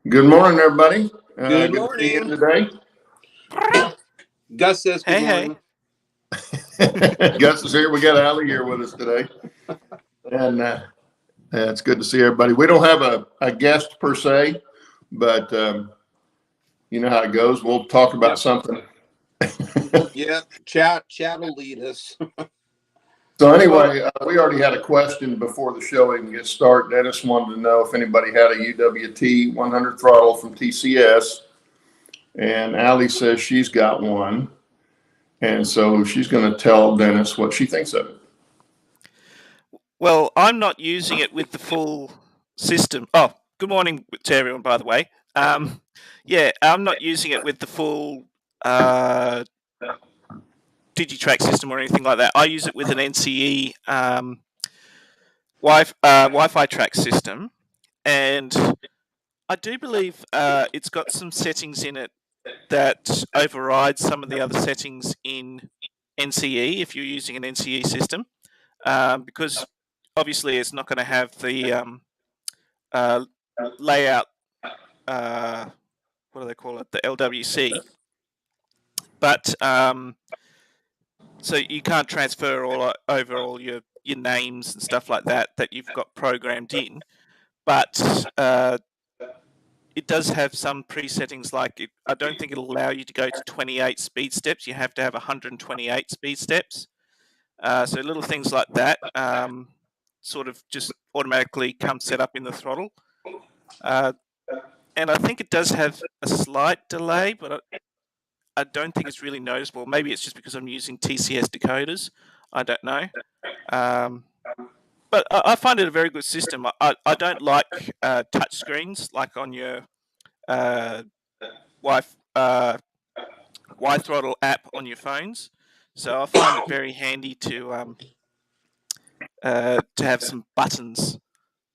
Good morning, everybody. Good Good to see you morning. today. Gus says good Hey, morning. Gus is here. We got Allie here with us today. And it's good to see everybody. We don't have a guest per se, but you know how it goes. We'll talk about something. Yeah, chat will lead us. So anyway, we already had a question before the show even get started. Dennis wanted to know if anybody had a UWT 100 throttle from TCS. And Allie says she's got one. And so she's going to tell Dennis what she thinks of it. well, I'm not using it with the full system. Oh, good morning to everyone, by the way. Yeah, I'm not using it with the full Digitrack system or anything like that. I use it with an NCE Wi-Fi track system, and I do believe it's got some settings in it that override some of the other settings in NCE if you're using an NCE system, because obviously it's not going to have the layout, what do they call it, the LWC, but so you can't transfer over all your names and stuff like that you've got programmed in, but it does have some pre-settings, like I don't think it'll allow you to go to 28 speed steps. You have to have 128 speed steps. So little things like that sort of just automatically come set up in the throttle. And I think it does have a slight delay, but I don't think it's really noticeable. Maybe it's just because I'm using TCS decoders. I don't know. But I find it a very good system. I don't like touch screens like on your Y-Throttle app on your phones. So I find it very handy to have some buttons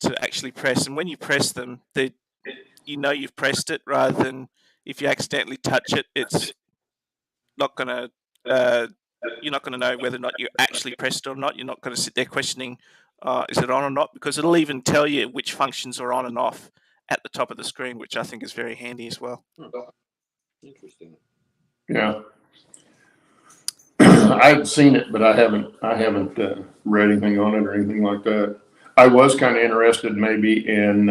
to actually press. And when you press them, you know you've pressed it, rather than if you accidentally touch it, it's not going to. You're not going to know whether or not you actually pressed it or not. You're not going to sit there questioning, is it on or not? Because it'll even tell you which functions are on and off at the top of the screen, which I think is very handy as well. Interesting. Yeah. I've seen it, but I haven't read anything on it or anything like that. I was kind of interested maybe in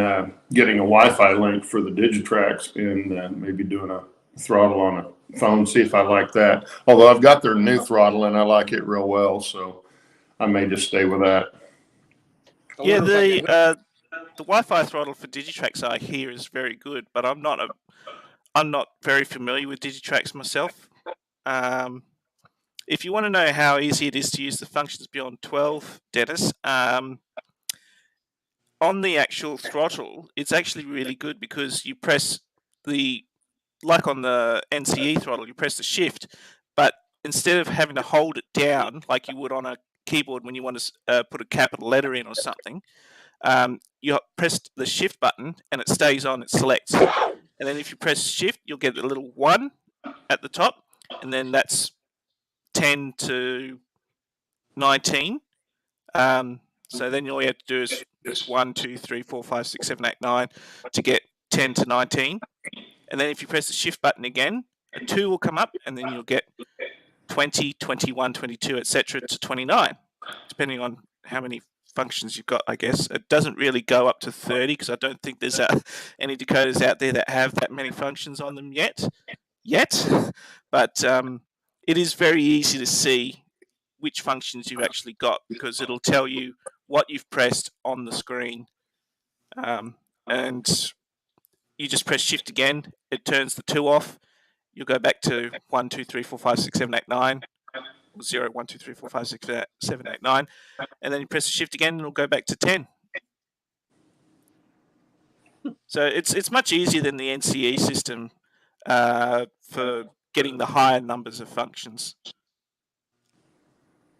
getting a Wi-Fi link for the Digitracks and maybe doing a throttle on a phone, see if I like that. Although I've got their new throttle and I like it real well, so I may just stay with that. Yeah, the Wi-Fi throttle for Digitracks I hear is very good, but I'm not very familiar with Digitracks myself. If you want to know how easy it is to use the functions beyond 12, Dennis, on the actual throttle, it's actually really good because you press like on the NCE throttle, you press the shift, but instead of having to hold it down like you would on a keyboard when you want to put a capital letter in or something, you press the shift button and it stays on, it selects. And then if you press shift, you'll get a little 1 at the top, and then that's 10 to 19. So then all you have to do is 1, 2, 3, 4, 5, 6, 7, 8, 9 to get 10 to 19. And then if you press the shift button again, a 2 will come up, and then you'll get 20, 21, 22, etc. to 29, depending on how many functions you've got, I guess. It doesn't really go up to 30 because I don't think there's any decoders out there that have that many functions on them yet. But it is very easy to see which functions you've actually got because it'll tell you what you've pressed on the screen. And you just press shift again, it turns the 2 off. You'll go back to 1, 2, 3, 4, 5, 6, 7, 8, 9. 0, 1, 2, 3, 4, 5, 6, 7, 8, 9. And then you press the shift again and it'll go back to 10. So it's much easier than the NCE system for getting the higher numbers of functions.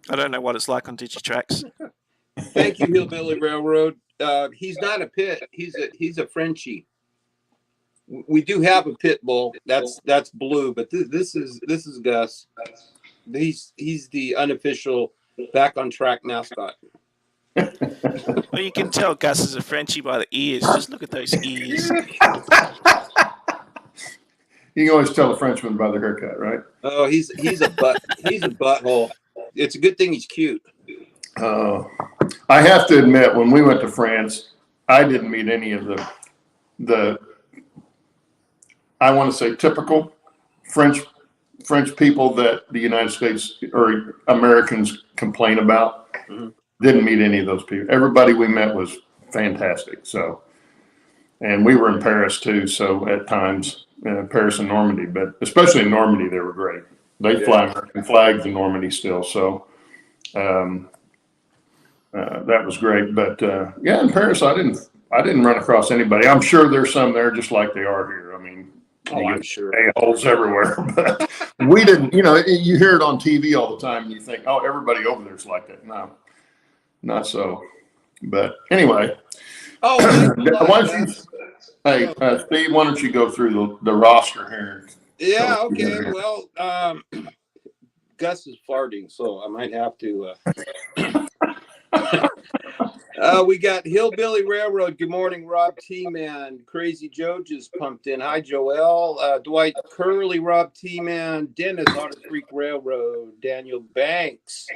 I don't know what it's like on Digitracks. Thank you, Hillbilly Railroad. He's not a pit. He's a Frenchie. We do have a pit bull. That's Blue, but this is Gus. He's the unofficial back on track mascot. Well, you can tell Gus is a Frenchie by the ears. Just look at those ears. You can always tell a Frenchman by their haircut, right? Oh, he's a butthole. It's a good thing he's cute. I have to admit, when we went to France, I didn't meet any of the I want to say typical French people that the United States or Americans complain about. Mm-hmm. Didn't meet any of those people. Everybody we met was fantastic. So, and we were in Paris too. So at times, Paris and Normandy, but especially in Normandy, they were great. They fly American flags in Normandy still. So, that was great. But yeah, in Paris, I didn't run across anybody. I'm sure there's some there just like they are here. I mean, I'm sure a-holes everywhere, but we didn't. You know, you hear it on TV all the time, and you think, oh, everybody over there's like that. No, not so. But anyway, Oh, why don't you, hey, Steve, why don't you go through the roster here? yeah, okay. Well, Gus is farting, so I might have to. We got Hillbilly Railroad. Good morning, Rob T-Man. Crazy Joe just pumped in. Hi, Joel. Dwight Curley, Rob T-Man. Dennis, Auto Freak Railroad. Daniel Banks.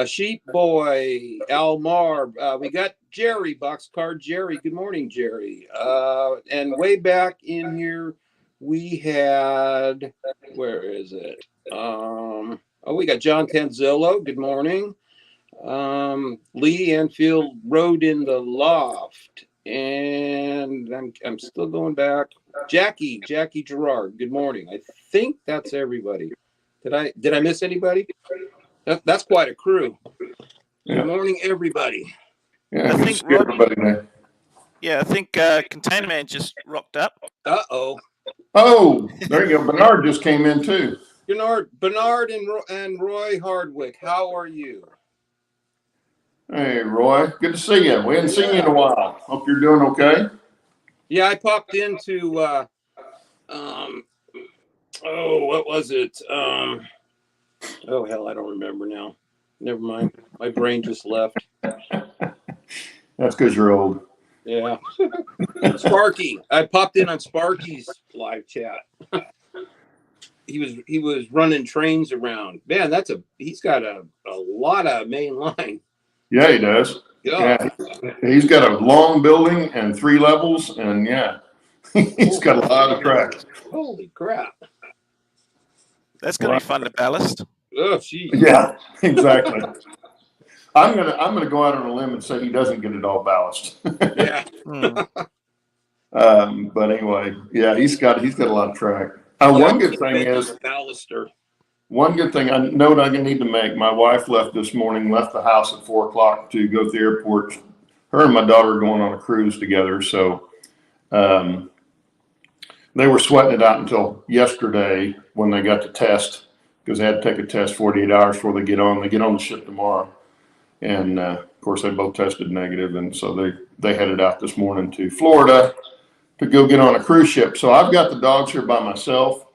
Sheep Boy. Almar. We got Jerry, Boxcar Jerry. Good morning, Jerry. And way back in here, we had, where is it? We got John Tanzillo. Good morning. Lee Anfield Road in the Loft, and I'm still going back. Jackie Gerard. Good morning. I think that's everybody. Did I miss anybody? That's quite a crew. Yeah. Good morning, everybody. Yeah, I think Rob, everybody there. Yeah, I think Container Man just rocked up. Uh-oh. Oh, there you go. Bernard just came in too. Bernard and Roy Hardwick. How are you? Hey, Roy. Good to see you. We hadn't seen you in a while. Hope you're doing okay. Yeah, I popped into what was it? Oh hell, I don't remember now. Never mind. My brain just left. That's because you're old. Yeah. Sparky. I popped in on Sparky's live chat. He was running trains around. Man, he's got a lot of main line. Yeah, he does. Yeah. He's got a long building and 3 levels, and yeah, he's got a lot of tracks. Holy crap! That's gonna be fun to ballast. Oh, geez. Yeah, exactly. I'm gonna go out on a limb and say he doesn't get it all ballast. Yeah. But anyway, yeah, he's got a lot of track. One good thing is ballaster. One good thing I need to make. My wife left this morning, left the house at 4 o'clock to go to the airport. Her and my daughter are going on a cruise together. So they were sweating it out until yesterday when they got the test, because they had to take a test 48 hours before they get on. They get on the ship tomorrow. And of course, they both tested negative. And so they headed out this morning to Florida to go get on a cruise ship. So I've got the dogs here by myself.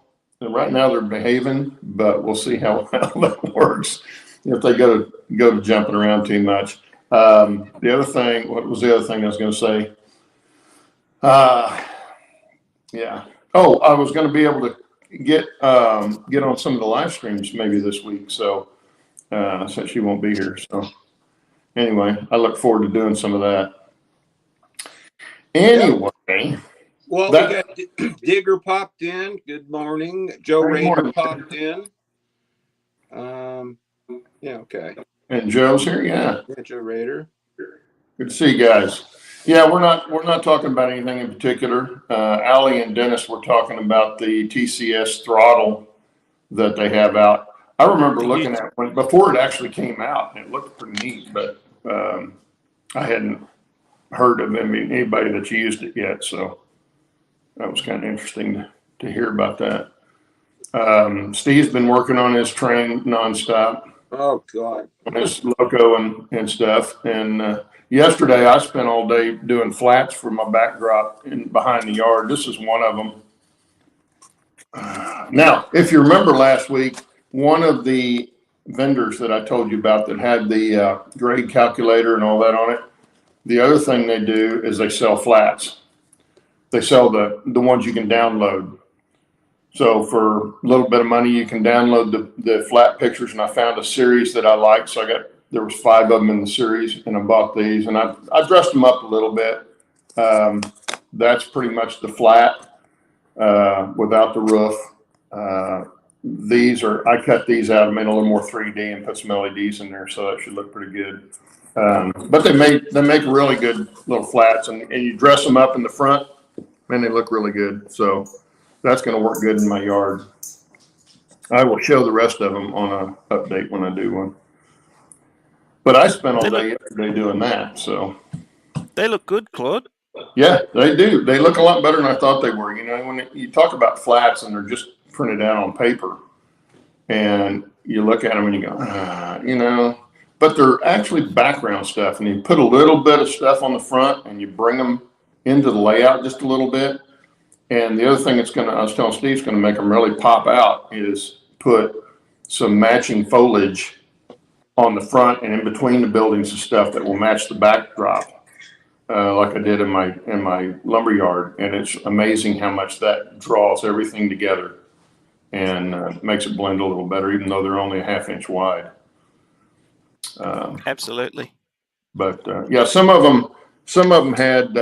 And right now they're behaving, but we'll see how that works if they go to jumping around too much. The other thing, what was the other thing I was going to say? Yeah. Oh, I was going to be able to get on some of the live streams maybe this week. So since she won't be here. So anyway, I look forward to doing some of that. Anyway. Yep. Well, we got Digger popped in. Good morning. Joe Raider popped in. Yeah, okay. And Joe's here, yeah. Joe Raider. Good to see you guys. Yeah, we're not talking about anything in particular. Allie and Dennis were talking about the TCS throttle that they have out. I remember looking at it before it actually came out, and it looked pretty neat, but I hadn't heard of anybody that's used it yet, so that was kind of interesting to hear about that. Steve's been working on his train nonstop. Oh, God. On his loco and stuff. And yesterday I spent all day doing flats for my backdrop behind the yard. This is one of them. Now, if you remember last week, one of the vendors that I told you about that had the grade calculator and all that on it. The other thing they do is they sell flats. They sell the ones you can download. So for a little bit of money, you can download the flat pictures. And I found a series that I liked. So there was 5 of them in the series, and I bought these, and I dressed them up a little bit. That's pretty much the flat without the roof. I cut these out, I made a little more 3D and put some LEDs in there, so that should look pretty good. But they make really good little flats, and you dress them up in the front, and they look really good. So that's going to work good in my yard. I will show the rest of them on an update when I do one. But I spent all day yesterday doing that, so. They look good, Claude. Yeah, they do. They look a lot better than I thought they were. You know, when you talk about flats and they're just printed out on paper, and you look at them and you go, you know, but they're actually background stuff. And you put a little bit of stuff on the front and you bring them into the layout just a little bit. And the other thing I was telling Steve's going to make them really pop out is put some matching foliage on the front and in between the buildings and stuff that will match the backdrop, like I did in my lumber yard. And it's amazing how much that draws everything together and makes it blend a little better, even though they're only a 1/2 inch wide. Absolutely. But yeah, some of them had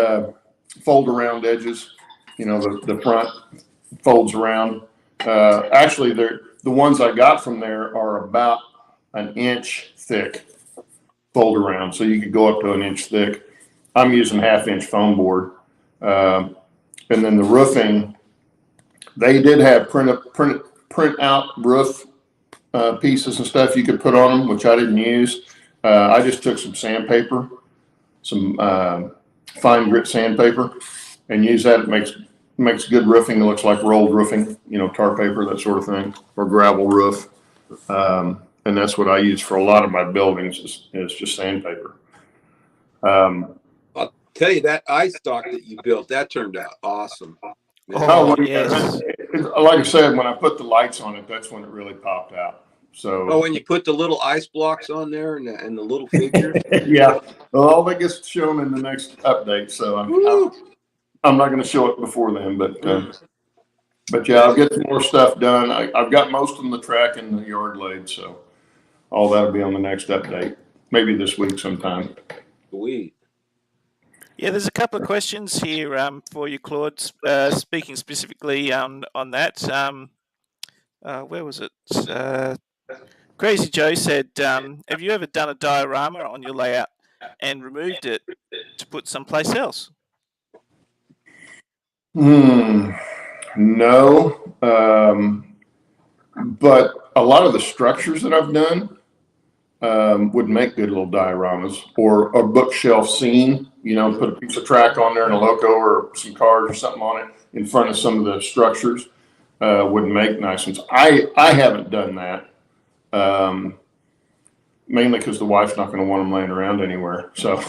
fold around edges. You know, the front folds around. Actually, the ones I got from there are about 1 inch thick fold around, so you could go up to 1 inch thick. I'm using 1/2 inch foam board, and then the roofing. They did have print out roof pieces and stuff you could put on them, which I didn't use. I just took some sandpaper, some fine grit sandpaper, and use that. It makes good roofing. It looks like rolled roofing, you know, tar paper, that sort of thing, or gravel roof. And that's what I use for a lot of my buildings is just sandpaper. I'll tell you, that ice dock that you built, that turned out awesome. Oh, yes. Like I said, when I put the lights on it, that's when it really popped out. So when you put the little ice blocks on there and the little figure. yeah, well, all that gets shown in the next update. So I'm not going to show it before then, but yeah, I'll get some more stuff done. I've got most of the track in the yard laid, so all that'll be on the next update, maybe this week sometime. Sweet. Yeah, there's a couple of questions here for you, Claude. Speaking specifically on that, where was it? Crazy Joe said, "Have you ever done a diorama on your layout and removed it to put someplace else?" No, but a lot of the structures that I've done would make good little dioramas, or a bookshelf scene. You know, put a piece of track on there and a logo or some cars or something on it in front of some of the structures would make nice ones. I haven't done that, mainly because the wife's not going to want them laying around anywhere. So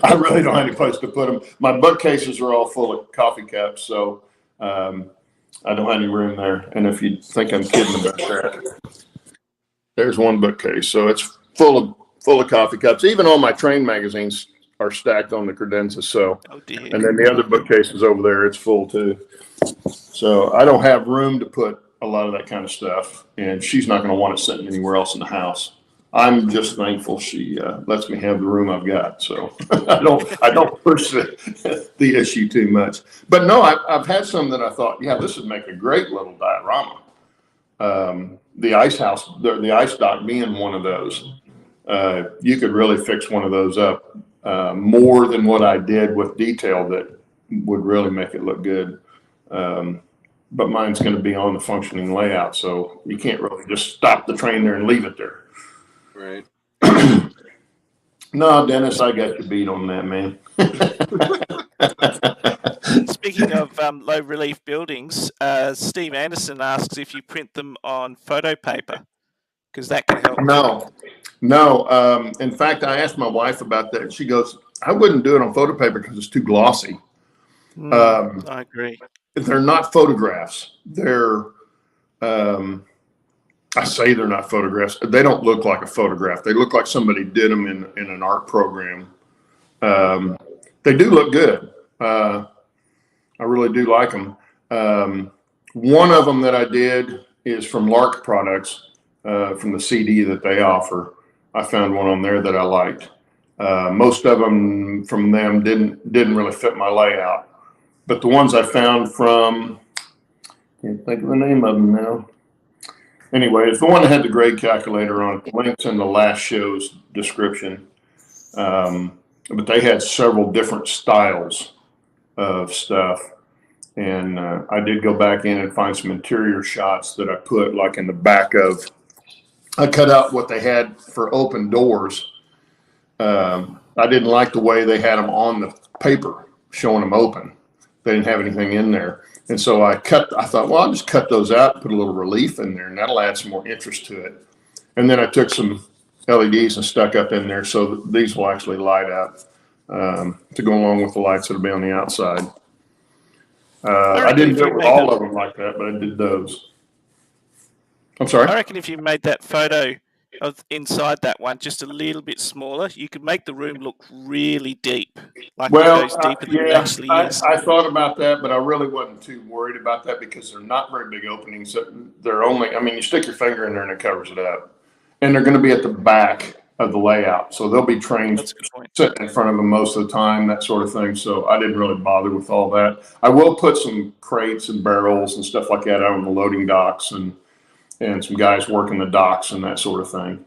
I really don't have any place to put them. My bookcases are all full of coffee cups, so I don't have any room there. And if you think I'm kidding about that, there's one bookcase, so it's full of coffee cups. Even all my train magazines are stacked on the credenza. So, and then the other bookcase is over there. It's full too. So I don't have room to put a lot of that kind of stuff, and she's not going to want it sitting anywhere else in the house. I'm just thankful she lets me have the room I've got. So I don't push the issue too much. But no, I've had some that I thought, yeah, this would make a great little diorama. The ice house, the ice dock being one of those. You could really fix one of those up more than what I did with detail that would really make it look good. But mine's going to be on the functioning layout, so you can't really just stop the train there and leave it there. Right. No, Dennis, I got you beat on that, man. Speaking of low relief buildings, Steve Anderson asks if you print them on photo paper, because that can help. No. In fact, I asked my wife about that. She goes, I wouldn't do it on photo paper because it's too glossy. I agree. They're not photographs. They're I say they're not photographs. They don't look like a photograph. They look like somebody did them in an art program. They do look good. I really do like them. One of them that I did is from Lark Products, from the CD that they offer. I found one on there that I liked. Most of them from them didn't really fit my layout, but the ones I found from, can't think of the name of them now. Anyway, it's the one that had the grade calculator on it. The link's in the last show's description. But they had several different styles of stuff. And I did go back in and find some interior shots that I put like in the back of, I cut out what they had for open doors. I didn't like the way they had them on the paper showing them open. They didn't have anything in there. And so I thought, well, I'll just cut those out, put a little relief in there, and that'll add some more interest to it. And then I took some LEDs and stuck up in there so that these will actually light up to go along with the lights that'll be on the outside. I didn't do it with all of them like that, but I did those. I'm sorry? I reckon if you made that photo of inside that one just a little bit smaller, you could make the room look really deep. Like it goes deeper than it actually is. I thought about that, but I really wasn't too worried about that because they're not very big openings. They're only, I mean, you stick your finger in there and it covers it up. And they're going to be at the back of the layout. So they'll be trains sitting in front of them most of the time, that sort of thing. So I didn't really bother with all that. I will put some crates and barrels and stuff like that out on the loading docks and some guys working the docks and that sort of thing.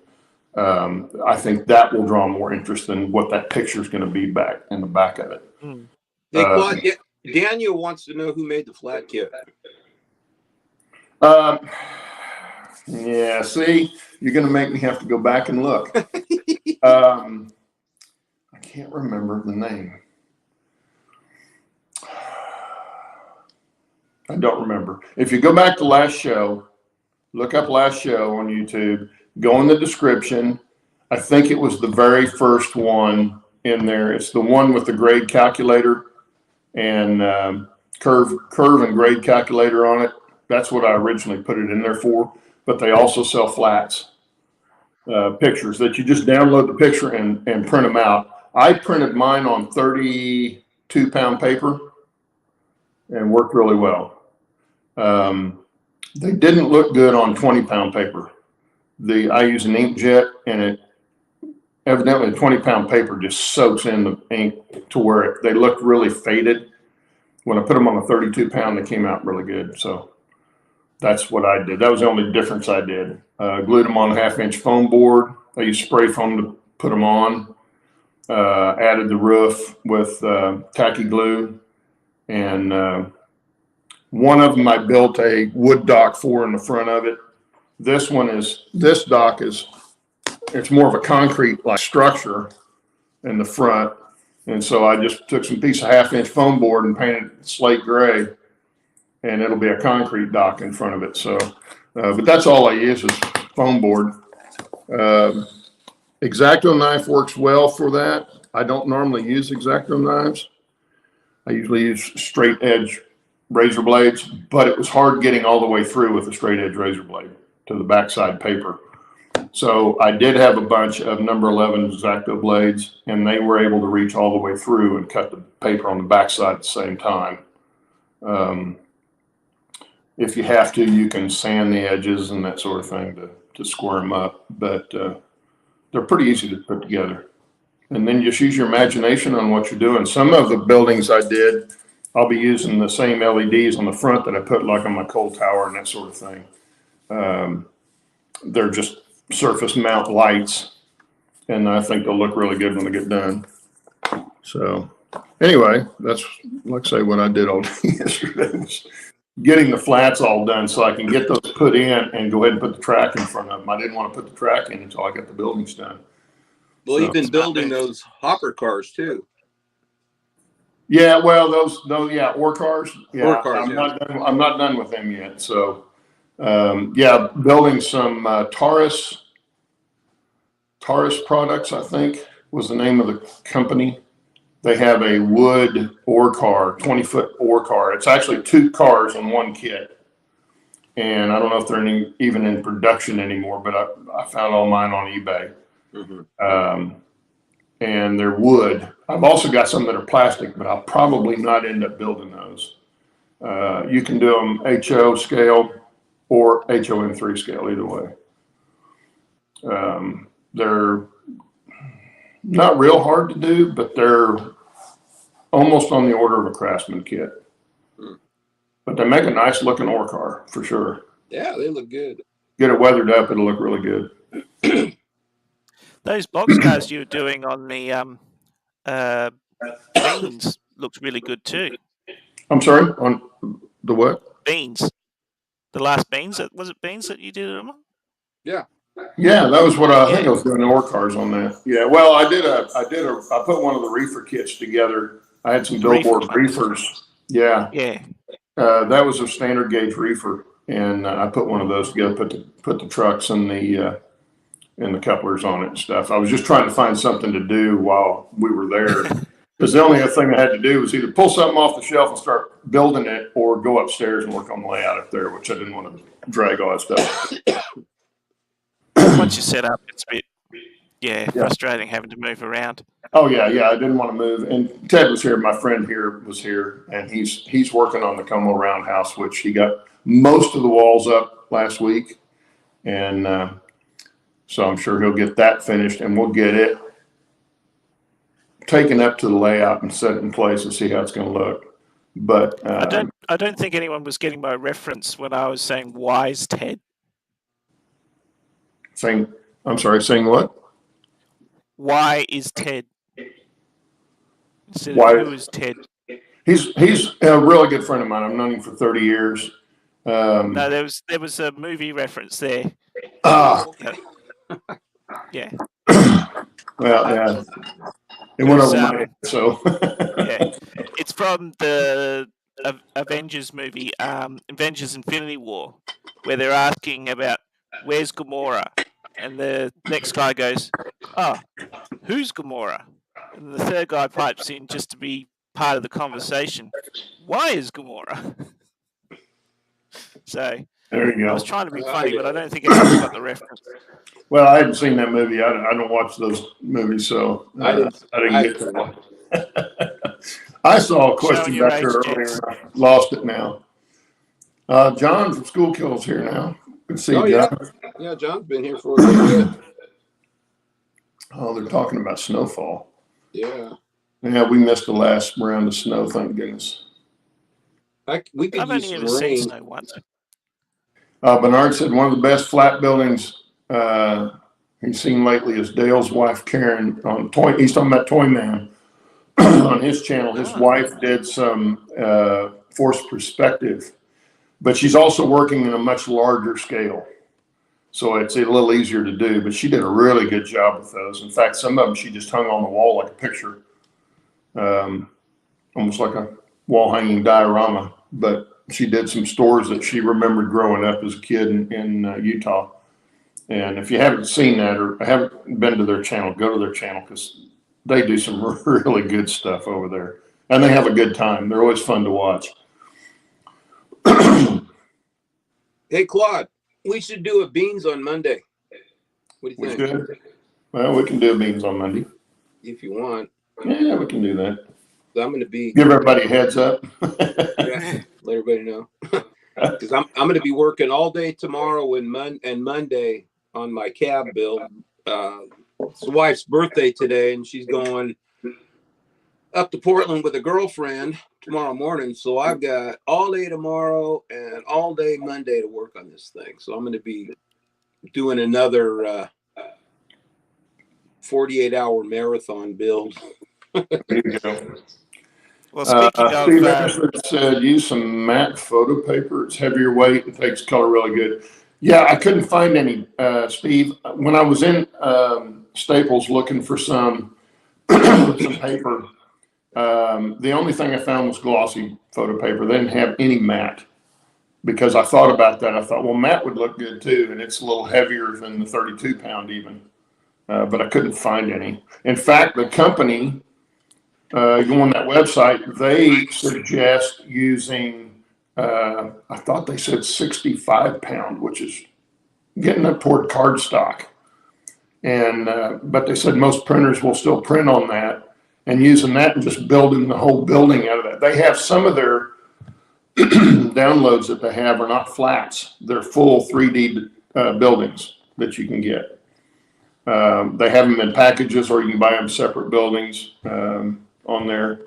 I think that will draw more interest than what that picture is going to be back in the back of it. Hey, Claude, Daniel wants to know who made the flat kit. Yeah, see, you're going to make me have to go back and look. I can't remember the name. I don't remember. If you go back to last show, look up last show on YouTube, go in the description. I think it was the very first one in there. It's the one with the grade calculator and curve and grade calculator on it. That's what I originally put it in there for. But they also sell flats, pictures that you just download the picture and print them out. I printed mine on 32-pound paper and worked really well. They didn't look good on 20-pound paper. I use an inkjet, and it evidently 20-pound paper just soaks in the ink to where they look really faded. When I put them on a 32-pound, they came out really good. So that's what I did. That was the only difference I did. Glued them on a 1/2-inch foam board. I used spray foam to put them on. Added the roof with tacky glue. And one of them I built a wood dock for in the front of it. This dock it's more of a concrete like structure in the front. And so I just took some piece of 1/2-inch foam board and painted it slate gray. And it'll be a concrete dock in front of it. So, but that's all I use is foam board. X-Acto knife works well for that. I don't normally use X-Acto knives. I usually use straight edge razor blades, but it was hard getting all the way through with a straight edge razor blade to the backside paper. So I did have a bunch of number 11 X-Acto blades, and they were able to reach all the way through and cut the paper on the backside at the same time. If you have to, you can sand the edges and that sort of thing to square them up, but they're pretty easy to put together. And then just use your imagination on what you're doing. Some of the buildings I did, I'll be using the same LEDs on the front that I put like on my coal tower and that sort of thing. They're just surface mount lights, and I think they'll look really good when they get done. So anyway, that's, like I say, what I did all day yesterday was getting the flats all done so I can get those put in and go ahead and put the track in front of them. I didn't want to put the track in until I got the buildings done. Well, you've been building those hopper cars too. Yeah, well, those yeah, ore cars. Yeah, Ore cars, I'm not done with them yet. So yeah, building some Taurus products, I think was the name of the company. They have a wood ore car, 20-foot ore car. It's actually 2 cars in one kit. and I don't know if they're even in production anymore, but I found all mine on eBay. And they're wood. I've also got some that are plastic, but I'll probably not end up building those. You can do them HO scale or HOM3 scale, either way. They're not real hard to do, but they're almost on the order of a Craftsman kit. But they make a nice looking ore car for sure. Yeah, they look good. Get it weathered up, it'll look really good. Those boxcars you were doing on the beans looked really good too. I'm sorry, on the what? Beans. The last beans, was it beans that you did them on? Yeah. Yeah, that was what I think I was doing ore cars on that. Yeah, well, I put one of the reefer kits together. I had some billboard reefers. Yeah. Yeah. That was a standard gauge reefer, and I put one of those together. Put the trucks and the couplers on it and stuff. I was just trying to find something to do while we were there, because the only other thing I had to do was either pull something off the shelf and start building it, or go upstairs and work on the layout up there, which I didn't want to drag all that stuff. Once you set up, it's a bit frustrating having to move around. Oh yeah, I didn't want to move. And Ted was here. My friend here was here, and he's working on the Como Roundhouse, which he got most of the walls up last week, and so I'm sure he'll get that finished, and we'll get it taken up to the layout and set it in place and see how it's going to look. But I don't think anyone was getting my reference when I was saying wise Ted. Saying what? Why is Ted? Instead Why? of who is Ted? He's a really good friend of mine. I've known him for 30 years. No, there was a movie reference there. Yeah. Well, yeah. It went over my head, so. Yeah. It's from the Avengers movie, Avengers Infinity War, where they're asking about where's Gamora? And the next guy goes, "Oh, who's Gamora?" And the third guy pipes in just to be part of the conversation. Why is Gamora? So there you go. I was trying to be funny, but I don't think anyone got the reference. Well, I hadn't seen that movie. I don't watch those movies, so I didn't get that one. I saw a question back there earlier. I lost it now. John from School Kill's here now. Good to see you, John. Yeah, John's been here for a little bit. Oh, they're talking about snowfall. Yeah. Yeah, we missed the last round of snow, thank goodness. We could I've use only some ever seen rain. snow once. Bernard said one of the best flat buildings he's seen lately is Dale's wife, Karen, on Toy. He's talking about Toy Man on his channel. His wife did some forced perspective, but she's also working in a much larger scale. So it's a little easier to do, but she did a really good job with those. In fact, some of them she just hung on the wall like a picture, almost like a wall hanging diorama. But she did some stores that she remembered growing up as a kid in Utah. And if you haven't seen that or haven't been to their channel, go to their channel, because they do some really good stuff over there. And they have a good time. They're always fun to watch. Hey, Claude, we should do a beans on Monday. What do you think? Should. Well, we can do beans on Monday. If you want. Yeah, we can do that. I'm going to be. Give everybody a heads up. Yeah, let everybody know. Because I'm going to be working all day tomorrow and Monday on my cab build. It's the wife's birthday today, and she's going up to Portland with a girlfriend tomorrow morning. So I've got all day tomorrow and all day Monday to work on this thing. So I'm going to be doing another 48-hour marathon build. There you go. Well, speaking Steve of, Anderson said use some matte photo paper. It's heavier weight. It takes color really good. Yeah, I couldn't find any, Steve. When I was in Staples looking for some paper, the only thing I found was glossy photo paper. They didn't have any matte, because I thought about that. I thought, well, matte would look good too, and it's a little heavier than the 32 pound even, but I couldn't find any. In fact, the company, you go on that website, they suggest using I thought they said 65 pound, which is getting up toward cardstock. And, but they said most printers will still print on that and using that and just building the whole building out of that. They have some of their downloads that they have are not flats. They're full 3D buildings that you can get. They have them in packages or you can buy them separate buildings on there.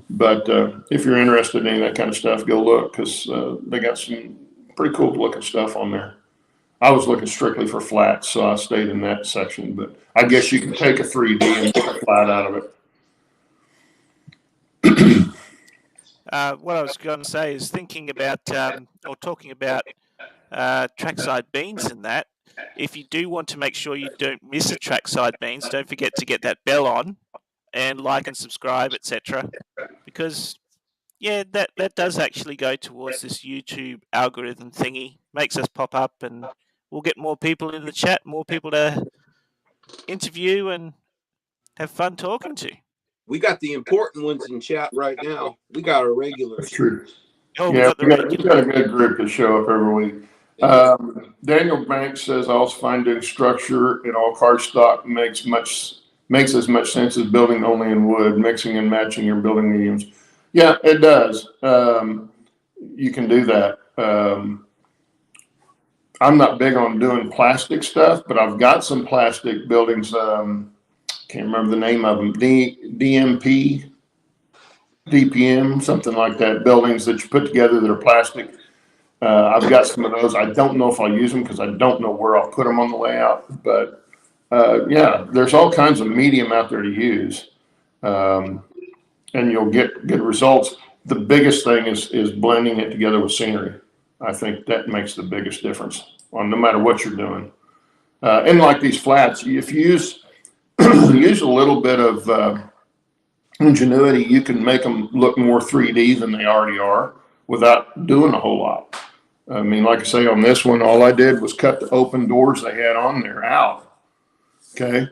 But if you're interested in any of that kind of stuff, go look because they got some pretty cool looking stuff on there. I was looking strictly for flats, so I stayed in that section. But I guess you can take a 3D and make a flat out of it. What I was going to say is thinking about or talking about trackside beans and that. If you do want to make sure you don't miss a trackside beans, don't forget to get that bell on and like and subscribe, etc. Because yeah, that does actually go towards this YouTube algorithm thingy. Makes us pop up, and we'll get more people in the chat, more people to interview and have fun talking to. We got the important ones in chat right now. We got our regulars. That's true. Oh, Yeah, we got we've got a good group that show up every week. Daniel Banks says, I also find doing structure in all cardstock makes as much sense as building only in wood, mixing and matching your building mediums. Yeah, it does. You can do that. I'm not big on doing plastic stuff, but I've got some plastic buildings. Can't remember the name of them. DMP, DPM, something like that. Buildings that you put together that are plastic. I've got some of those. I don't know if I'll use them because I don't know where I'll put them on the layout. But yeah, there's all kinds of medium out there to use, and you'll get good results. The biggest thing is blending it together with scenery. I think that makes the biggest difference on no matter what you're doing. And like these flats, if you use use a little bit of ingenuity, you can make them look more 3D than they already are without doing a whole lot. I mean, like I say, on this one, all I did was cut the open doors they had on there out. Okay.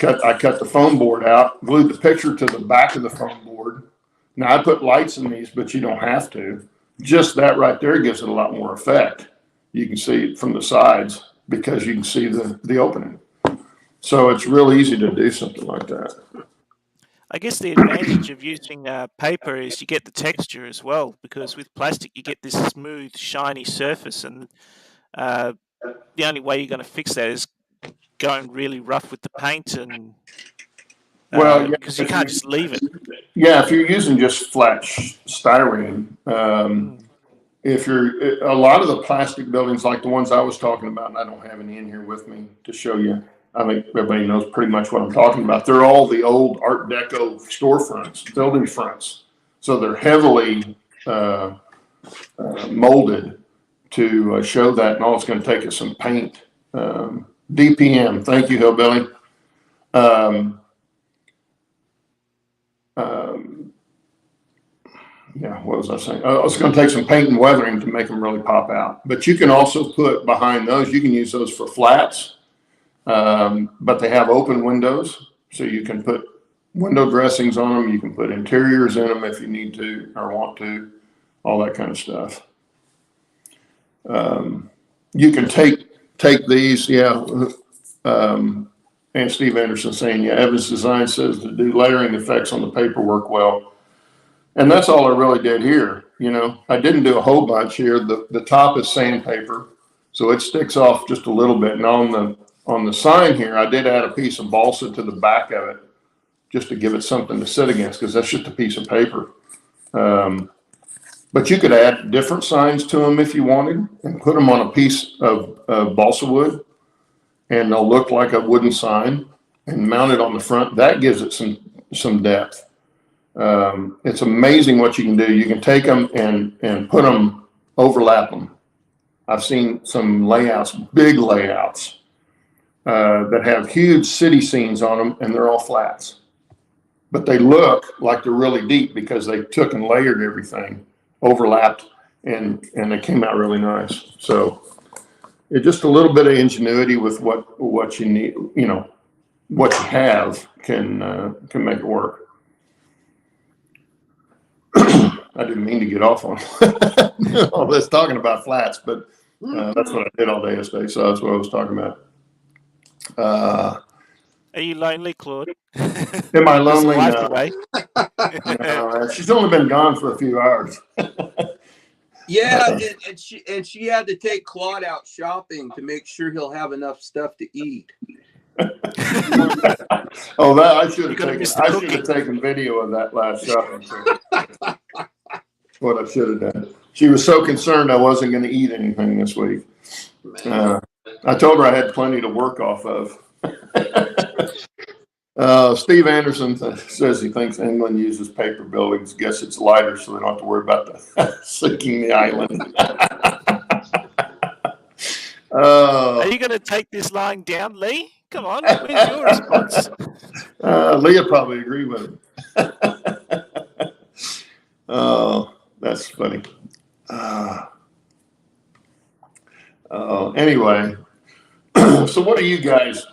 I cut the foam board out, glued the picture to the back of the foam board. Now I put lights in these, but you don't have to. Just that right there gives it a lot more effect. You can see it from the sides because you can see the opening. So it's real easy to do something like that. I guess the advantage of using paper is you get the texture as well, because with plastic you get this smooth, shiny surface, and the only way you're going to fix that is going really rough with the paint, and Well, yeah, because you can't just leave it. Yeah, if you're using just flat styrene, if you're a lot of the plastic buildings like the ones I was talking about, and I don't have any in here with me to show you. I think everybody knows pretty much what I'm talking about. They're all the old Art Deco storefronts, building fronts. So they're heavily molded to show that, and all it's going to take is some paint. DPM, thank you, Hillbilly. Yeah, what was I saying? It's going to take some paint and weathering to make them really pop out. But you can also put behind those, you can use those for flats. But they have open windows, so you can put window dressings on them. You can put interiors in them if you need to or want to, all that kind of stuff. You can take these, yeah. And Steve Anderson saying, yeah, Evans Design says to do layering effects on the paperwork well. And that's all I really did here. You know, I didn't do a whole bunch here. The top is sandpaper, so it sticks off just a little bit. And on the sign here, I did add a piece of balsa to the back of it just to give it something to sit against because that's just a piece of paper. But you could add different signs to them if you wanted and put them on a piece of balsa wood, and they'll look like a wooden sign and mount it on the front. That gives it some depth. It's amazing what you can do. You can take them and put them, overlap them. I've seen some layouts, big layouts, that have huge city scenes on them, and they're all flats. But they look like they're really deep because they took and layered everything, overlapped, and they came out really nice. So it's just a little bit of ingenuity with what you need, you know, what you have can make it work. I didn't mean to get off on all this talking about flats, but that's what I did all day yesterday. So that's what I was talking about. Are you lonely, Claude? Am I Is the lonely? wife No. away? No, she's only been gone for a few hours. Yeah, and she had to take Claude out shopping to make sure he'll have enough stuff to eat. Oh, that I should You have gotta taken. miss the I should cookie. have taken video of that last shopping trip. What I should have done. She was so concerned I wasn't going to eat anything this week. I told her I had plenty to work off of. Steve Anderson says he thinks England uses paper buildings. Guess it's lighter, so they don't have to worry about the sinking the island. Are you going to take this lying down, Lee? Come on, where's your response? Leah probably agree with him. Oh, that's funny. Anyway, so what are you guys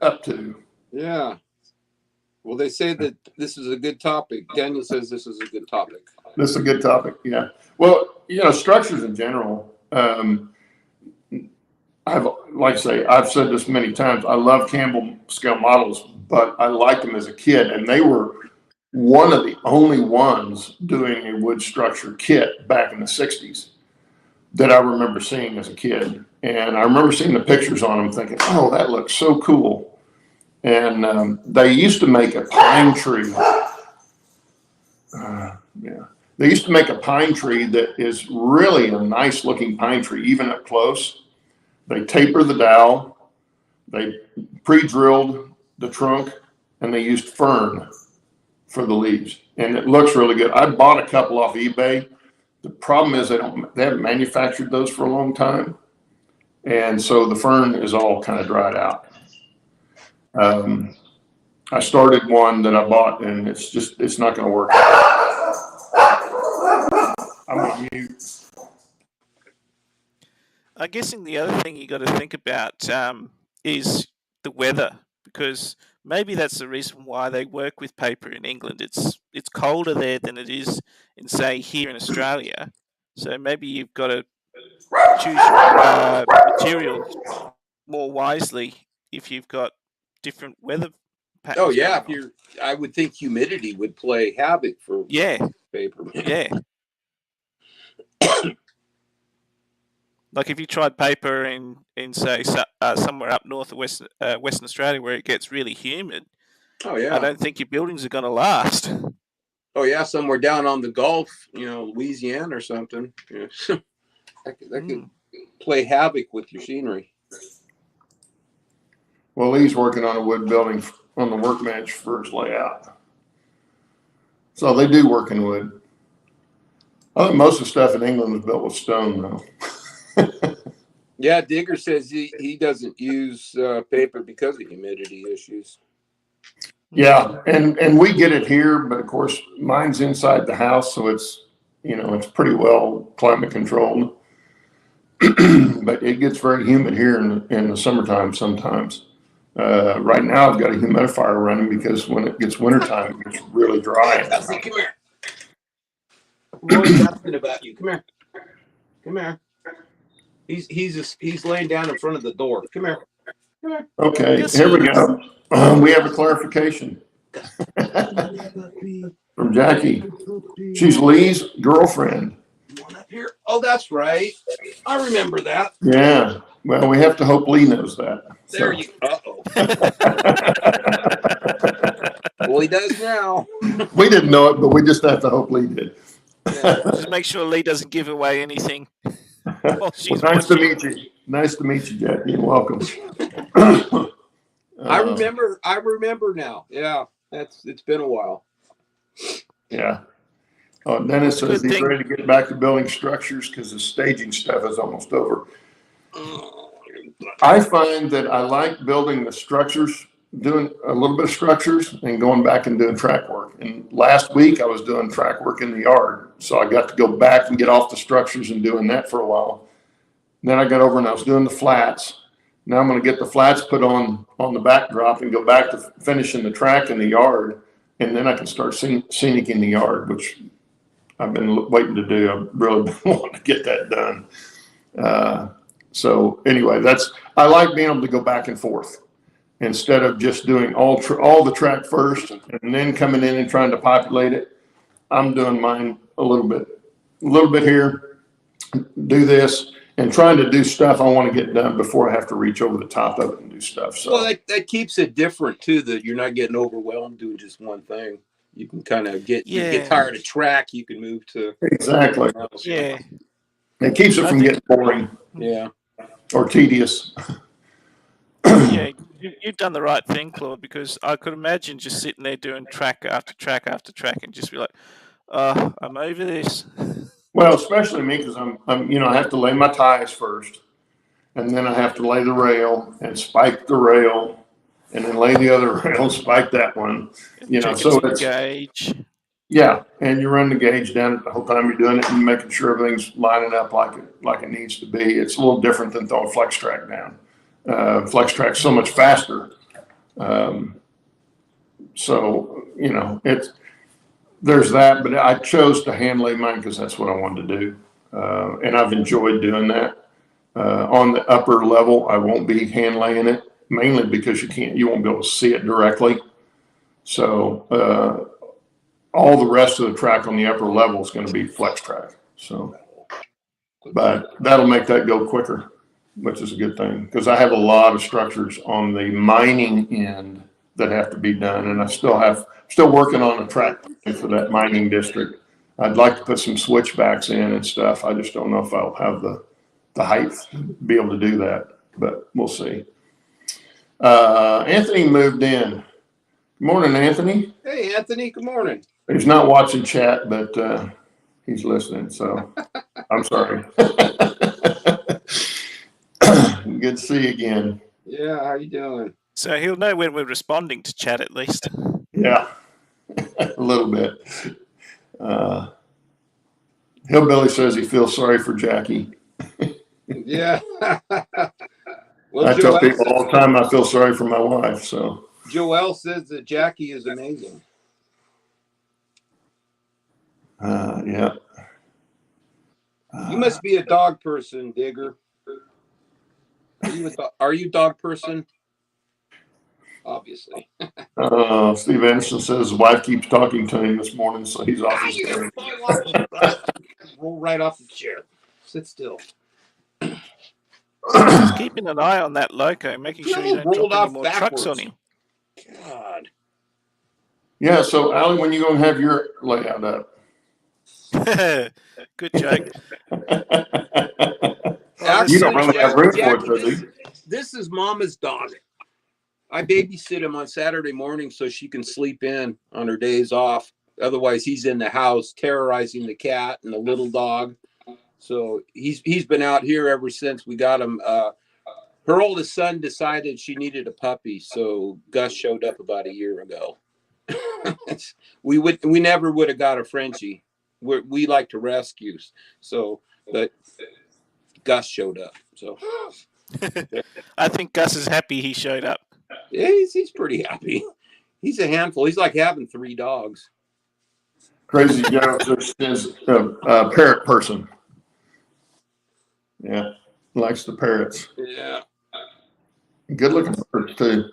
up to? Yeah. Well, they say that this is a good topic. Daniel says this is a good topic. This is a good topic. Yeah. Well, structures in general. Like I say, I've said this many times. I love Campbell scale models, but I liked them as a kid, and they were one of the only ones doing a wood structure kit back in the 60s that I remember seeing as a kid. And I remember seeing the pictures on them thinking, oh, that looks so cool. And they used to make a pine tree. They used to make a pine tree that is really a nice looking pine tree, even up close. They taper the dowel, they pre-drilled the trunk, and they used fern for the leaves. And it looks really good. I bought a couple off eBay. The problem is they haven't manufactured those for a long time. And so the fern is all kind of dried out. I started one that I bought, and it's not going to work. I'm on mute. I'm guessing the other thing you got to think about is the weather, because maybe that's the reason why they work with paper in England. It's colder there than it is in, say, here in Australia. So maybe you've got to choose your materials more wisely if you've got different weather patterns. Oh yeah, I would think humidity would play havoc for paper. Yeah. Like if you tried paper in say somewhere up north of Western Australia where it gets really humid, oh yeah, I don't think your buildings are going to last. Oh yeah, somewhere down on the Gulf, Louisiana or something. Yeah. that could play havoc with your scenery. Well, Lee's working on a wood building on the workbench for his layout. So they do work in wood. I think most of the stuff in England is built with stone, though. Yeah, Digger says he doesn't use paper because of humidity issues. Yeah, and we get it here, but of course mine's inside the house, so it's it's pretty well climate controlled. But it gets very humid here in the summertime sometimes. Right now I've got a humidifier running because when it gets wintertime, it gets really dry. Come here. Roy's asking about you. Come here. Come here. He's laying down in front of the door. Come here. Come here. Okay, here we go. We have a clarification from Jackie. She's Lee's girlfriend. One up here. Oh, that's right. I remember that. Yeah. Well, we have to hope Lee knows that. There you go. Well, he does now. We didn't know it, but we just have to hope Lee did. Yeah, just make sure Lee doesn't give away anything. Well, nice to meet you. Nice to meet you, Jackie. Welcome. I remember now. Yeah, it's been a while. Yeah. Oh, Dennis says he's ready to get back to building structures because the staging stuff is almost over. I find that I like building the structures, doing a little bit of structures and going back and doing track work. And last week I was doing track work in the yard. So I got to go back and get off the structures and doing that for a while. Then I got over and I was doing the flats. Now I'm going to get the flats put on the backdrop and go back to finishing the track in the yard. And then I can start scenic in the yard, which I've been waiting to do. I really been wanting to get that done. So anyway, I like being able to go back and forth instead of just doing all the track first and then coming in and trying to populate it. I'm doing mine a little bit here, do this, and trying to do stuff I want to get done before I have to reach over the top of it and do stuff. So well, that keeps it different too, that you're not getting overwhelmed doing just one thing. You can kind of you get tired of track, you can move to exactly. Yeah. It keeps it from getting boring. Yeah. Or tedious. Yeah, you've done the right thing, Claude, because I could imagine just sitting there doing track after track after track and just be like, oh, I'm over this. Well, especially me, because I'm, I have to lay my ties first, and then I have to lay the rail and spike the rail, and then lay the other rail and spike that one. So it's gauge. Yeah, and you run the gauge down the whole time you're doing it and making sure everything's lining up like it needs to be. It's a little different than throwing flex track down. Flex track's so much faster. There's that, but I chose to hand lay mine because that's what I wanted to do. And I've enjoyed doing that. On the upper level, I won't be hand laying it, mainly because you won't be able to see it directly. So, all the rest of the track on the upper level is going to be flex track. So, but that'll make that go quicker, which is a good thing, because I have a lot of structures on the mining end that have to be done, and I still working on a track for that mining district. I'd like to put some switchbacks in and stuff. I just don't know if I'll have the height to be able to do that, but we'll see. Anthony moved in. Good morning, Anthony. Hey, Anthony. Good morning. He's not watching chat, but he's listening, so I'm sorry. Good to see you again. Yeah, how you doing? So he'll know when we're responding to chat at least. Yeah, a little bit. Hillbilly says he feels sorry for Jackie. Yeah. Well, I tell people all the time I feel sorry for my wife. So Joelle says that Jackie is amazing. Yeah. You must be a dog person, Digger. Are you a dog person? Obviously. Steve Anderson says his wife keeps talking to him this morning, so he's off his chair. Roll right off the chair. Sit still. Just keeping an eye on that loco, making sure you don't drop any more trucks on him. God. Yeah, so Allie, when you gonna have your layout up? Good joke. You don't really have room for it, does he? This is Mama's dog. I babysit him on Saturday morning so she can sleep in on her days off. Otherwise, he's in the house terrorizing the cat and the little dog. So he's been out here ever since we got him. Her oldest son decided she needed a puppy, so Gus showed up about a year ago. We never would have got a Frenchie. We like to rescue, but Gus showed up. So I think Gus is happy he showed up. Yeah, he's pretty happy. He's a handful. He's like having 3 dogs. Crazy Joe is a parrot person. Yeah, likes the parrots. Yeah. Good looking birds too.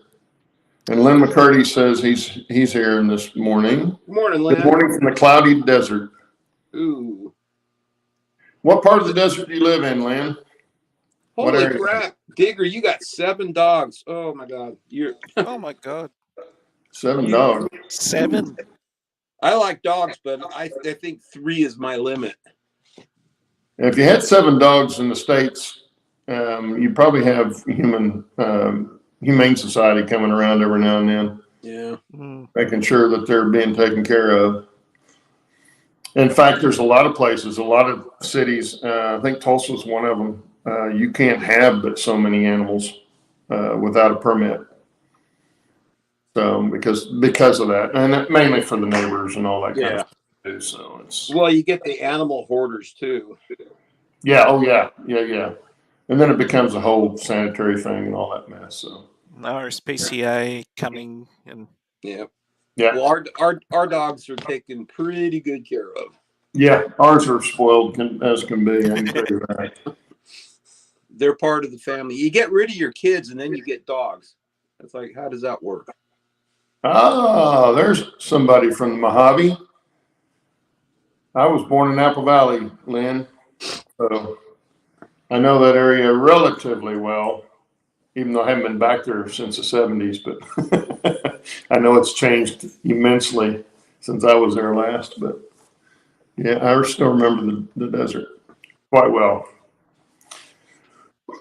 And Lynn McCurdy says he's here this morning. Good morning, Lynn. Good morning from the cloudy desert. Ooh. What part of the desert do you live in, Lynn? Holy crap. Digger, you got 7 dogs. Oh my God. Oh my God. 7 dogs. 7? I like dogs, but I think 3 is my limit. If you had 7 dogs in the States, you probably have humane society coming around every now and then. Yeah. Making sure that they're being taken care of. In fact, there's a lot of places, a lot of cities. I think Tulsa's one of them. You can't have but so many animals without a permit. So because of that, and mainly for the neighbors and all that kind of stuff too. So it's you get the animal hoarders too. Yeah. Oh yeah. And then it becomes a whole sanitary thing and all that mess. So RSPCA coming and yeah. Yeah. Well, our dogs are taken pretty good care of. Yeah, ours are spoiled as can be. I can tell you that. They're part of the family. You get rid of your kids and then you get dogs. It's like, how does that work? Ah, there's somebody from the Mojave. I was born in Apple Valley, Lynn, so I know that area relatively well, even though I haven't been back there since the 70s, but I know it's changed immensely since I was there last. But yeah, I still remember the desert quite well.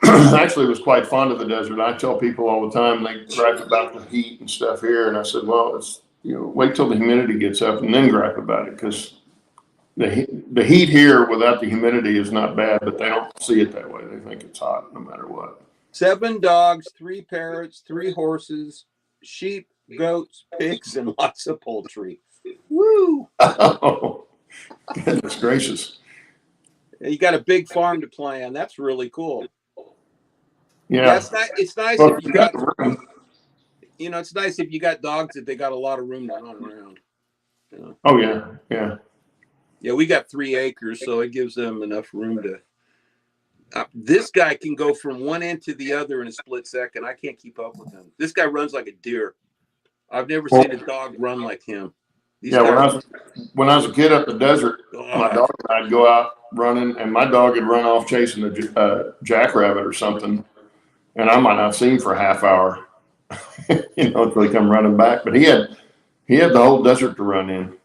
Actually was quite fond of the desert. I tell people all the time, they gripe about the heat and stuff here. And I said, well, it's, wait till the humidity gets up and then gripe about it, because the heat here without the humidity is not bad, but they don't see it that way. They think it's hot no matter what. 7 dogs, 3 parrots, 3 horses, sheep, goats, pigs, and lots of poultry. Woo! Oh, goodness gracious. You got a big farm to plan. That's really cool. Yeah. It's nice Well, if you got, it's nice if you got dogs that they got a lot of room to run around. Oh, yeah. Yeah. Yeah, we got 3 acres, so it gives them enough room to. This guy can go from one end to the other in a split second. I can't keep up with him. This guy runs like a deer. I've never seen a dog run like him. When I was a kid up the desert, my dog and I'd go out running, and my dog would run off chasing a jackrabbit or something, and I might not see him for a half hour, until he come running back. But he had the whole desert to run in.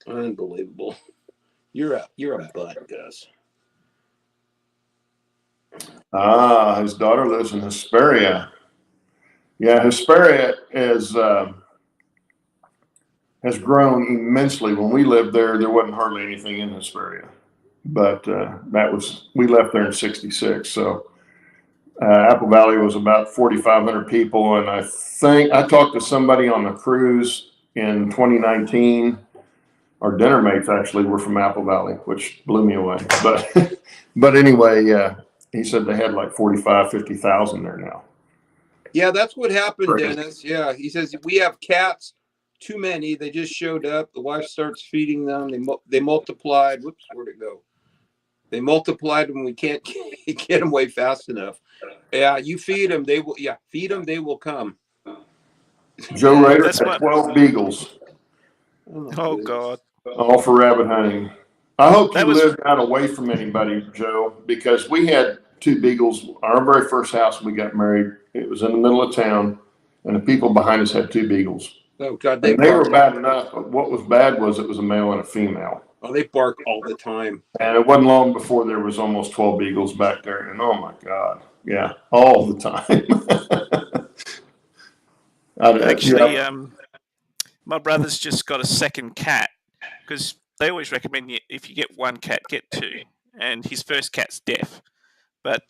Unbelievable. You're a butt, Gus. His daughter lives in Hesperia. Yeah, Hesperia has grown immensely. When we lived there wasn't hardly anything in Hesperia, but we left there in '66. So Apple Valley was about 4,500 people, and I think I talked to somebody on the cruise in 2019. Our dinner mates actually were from Apple Valley, which blew me away. But anyway, he said they had like 50,000 there now. Yeah, that's what happened, Dennis. Yeah, he says we have cats, too many. They just showed up. The wife starts feeding them. They multiplied. Whoops, where'd it go? They multiplied when we can't get them away fast enough. Yeah, you feed them, they will. Yeah, feed them, they will come. Joe Rader had 12 beagles. Oh God! All for rabbit hunting. I hope you lived out away from anybody, Joe, because we had 2 beagles. Our very first house we got married, it was in the middle of town, and the people behind us had 2 beagles. Oh God, they were bad enough. But what was bad was it was a male and a female. Oh, they bark all the time. And it wasn't long before there was almost 12 beagles back there. And oh my God, yeah, all the time. Actually, my brother's just got a second cat, because they always recommend if you get 1 cat, get 2. And his first cat's deaf. But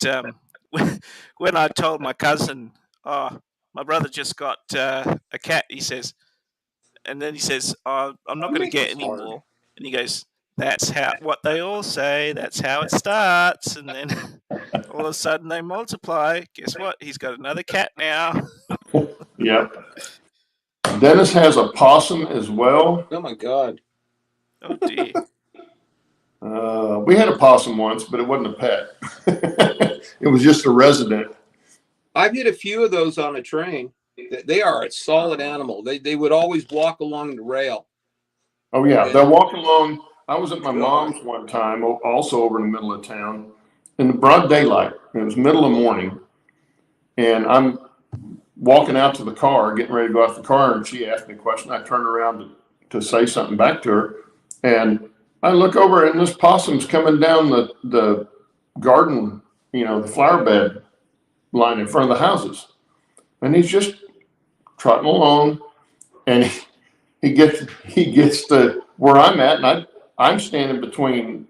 when I told my cousin, "Oh, my brother just got a cat," he says, and then he says, "Oh, I'm not going to get any more." And he goes, "That's what they all say. That's how it starts." And then all of a sudden they multiply. Guess what? He's got another cat now. Yep. Dennis has a possum as well. Oh my God. Oh dear. We had a possum once, but it wasn't a pet. It was just a resident. I've hit a few of those on a train. They are a solid animal. They would always walk along the rail. Oh yeah, they'll walk along. I was at my mom's one time, also over in the middle of town, in the broad daylight. It was middle of the morning, and I'm walking out to the car, getting ready to go out the car, and she asked me a question. I turned around to say something back to her, and I look over, and this possum's coming down the garden, the flower bed line in front of the houses, and he's just trotting along, and he gets to where I'm at, and I'm standing between.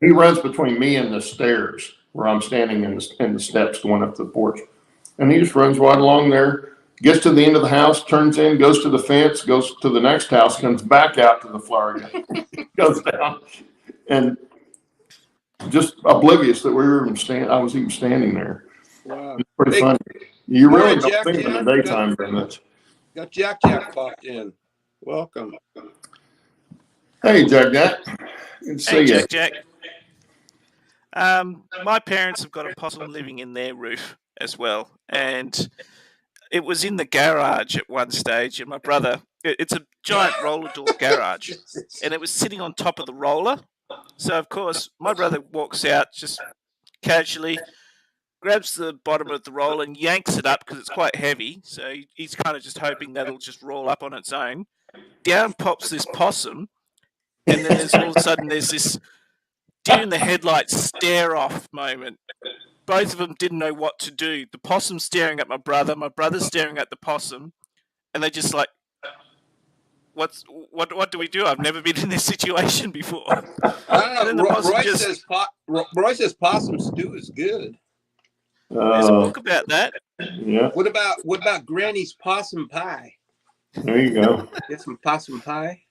He runs between me and the stairs where I'm standing in the steps going up to the porch, and he just runs right along there. Gets to the end of the house, turns in, goes to the fence, goes to the next house, comes back out to the flower, goes down, and just oblivious that I was even standing there. Wow. It's pretty funny. You really don't think in the daytime very much. Got Jack popped in. Welcome. Hey, Jack. Good to Hey, see you. Jack. My parents have got a possum living in their roof as well, and it was in the garage at one stage. And my brother, it's a giant roller door garage, and it was sitting on top of the roller. So of course, my brother walks out just casually, grabs the bottom of the roller and yanks it up because it's quite heavy. So he's kind of just hoping that'll just roll up on its own. Down pops this possum, and then there's all of a sudden there's this deer in the headlights stare off moment. Both of them didn't know what to do. The possum staring at my brother staring at the possum, and they just like, what do we do? I've never been in this situation before. And then the possum Roy says possum stew is good. There's a book about that. Yeah. What about Granny's possum pie? There you go. Get some possum pie.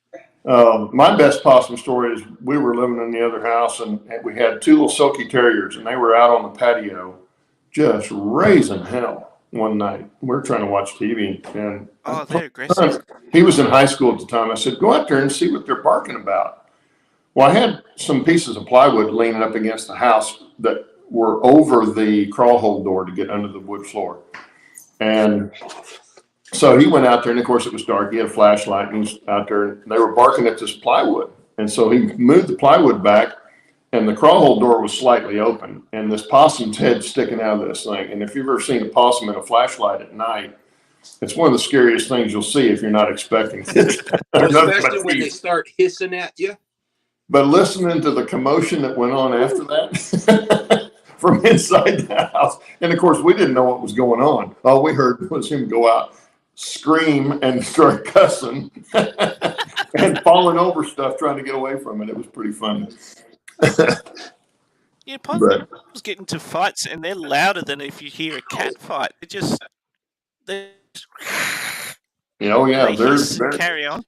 My best possum story is we were living in the other house and we had two little silky terriers and they were out on the patio just raising hell one night. We're trying to watch TV and they're aggressive. He was in high school at the time. I said, go out there and see what they're barking about. Well, I had some pieces of plywood leaning up against the house that were over the crawl hole door to get under the wood floor. And so he went out there, and of course it was dark. He had a flashlight, and he was out there, and they were barking at this plywood. And so he moved the plywood back, and the crawl hole door was slightly open, and this possum's head sticking out of this thing. And if you've ever seen a possum in a flashlight at night, it's one of the scariest things you'll see if you're not expecting it. Especially when they start hissing at you. But listening to the commotion that went on after that from inside the house, and of course we didn't know what was going on. All we heard was him go out, scream, and start cussing and falling over stuff trying to get away from it. It was pretty funny. Yeah, possums get into fights, and they're louder than if you hear a cat fight. They carry on.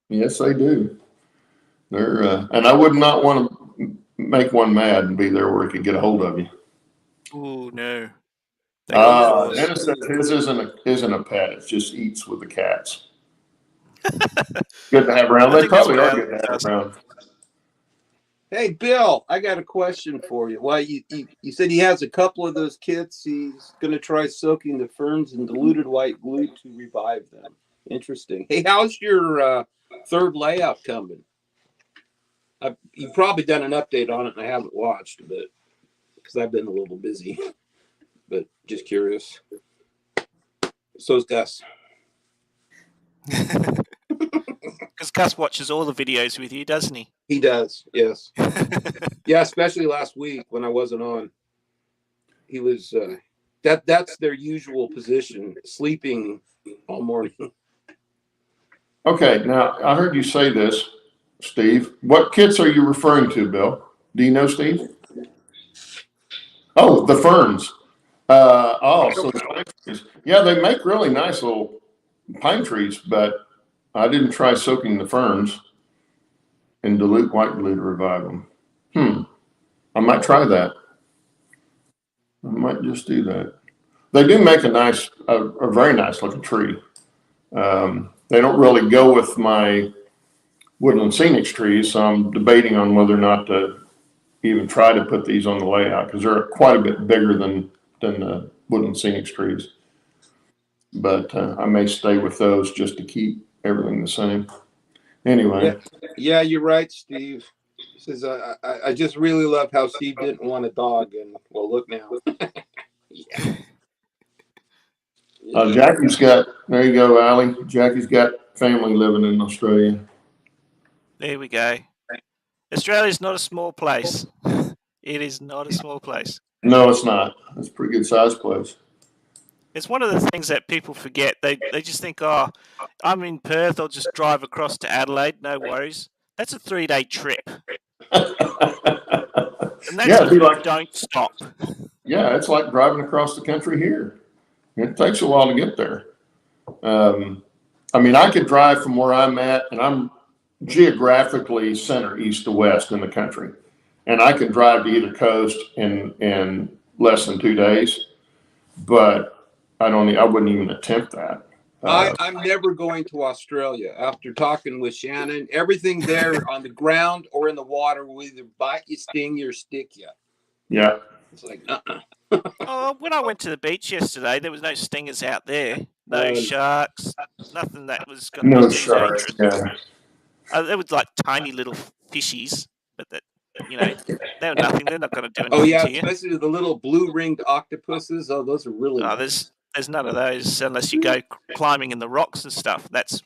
Yes, they do. They're and I would not want to make one mad and be there where it could get a hold of you. Oh no. Dennis said his isn't a pet. It just eats with the cats. Good to have around. They probably are good to have around. Hey, Bill, I got a question for you. Well, you said he has a couple of those kits. He's going to try soaking the ferns in diluted white glue to revive them. Interesting. Hey, how's your third layout coming? You've probably done an update on it, and I haven't watched, but because I've been a little busy. But just curious. So's Gus. Because Gus watches all the videos with you, doesn't he? He does, yes. Yeah, especially last week when I wasn't on. He was that's their usual position, sleeping all morning. Okay, now I heard you say this, Steve. What kits are you referring to, Bill? Do you know, Steve? Oh, the ferns. Yeah, they make really nice little pine trees, but I didn't try soaking the ferns in dilute white glue to revive them. I might try that. I might just do that. They do make a very nice looking tree. They don't really go with my woodland scenic trees, so I'm debating on whether or not to even try to put these on the layout because they're quite a bit bigger than the woodland scenic trees. But I may stay with those just to keep everything the same. Anyway. Yeah, you're right, Steve. He says, I just really love how Steve didn't want a dog, and well, look now. Jackie's got, there you go, Allie. Jackie's got family living in Australia. There we go. Australia's not a small place. It is not a small place. No, it's not. It's a pretty good sized place. It's one of the things that people forget. They just think, oh, I'm in Perth, I'll just drive across to Adelaide, no worries. That's a 3-day trip. And that's if you don't stop. Yeah, it's like driving across the country here. It takes a while to get there. I mean, I could drive from where I'm at, and I'm geographically center east to west in the country. And I can drive to either coast in less than 2 days, but I wouldn't even attempt that. I'm never going to Australia after talking with Shannon. Everything there on the ground or in the water will either bite you, sting you, or stick you. Yeah. It's like, Oh, when I went to the beach yesterday, there was no stingers out there, no sharks, nothing that was going to No be too sharks. dangerous. Yeah. There was like tiny little fishies, but that they were nothing. They're not going to do oh anything yeah, to you. especially the little blue-ringed octopuses. Oh, those are really Oh, nice. there's none of those unless you go climbing in the rocks and stuff. That's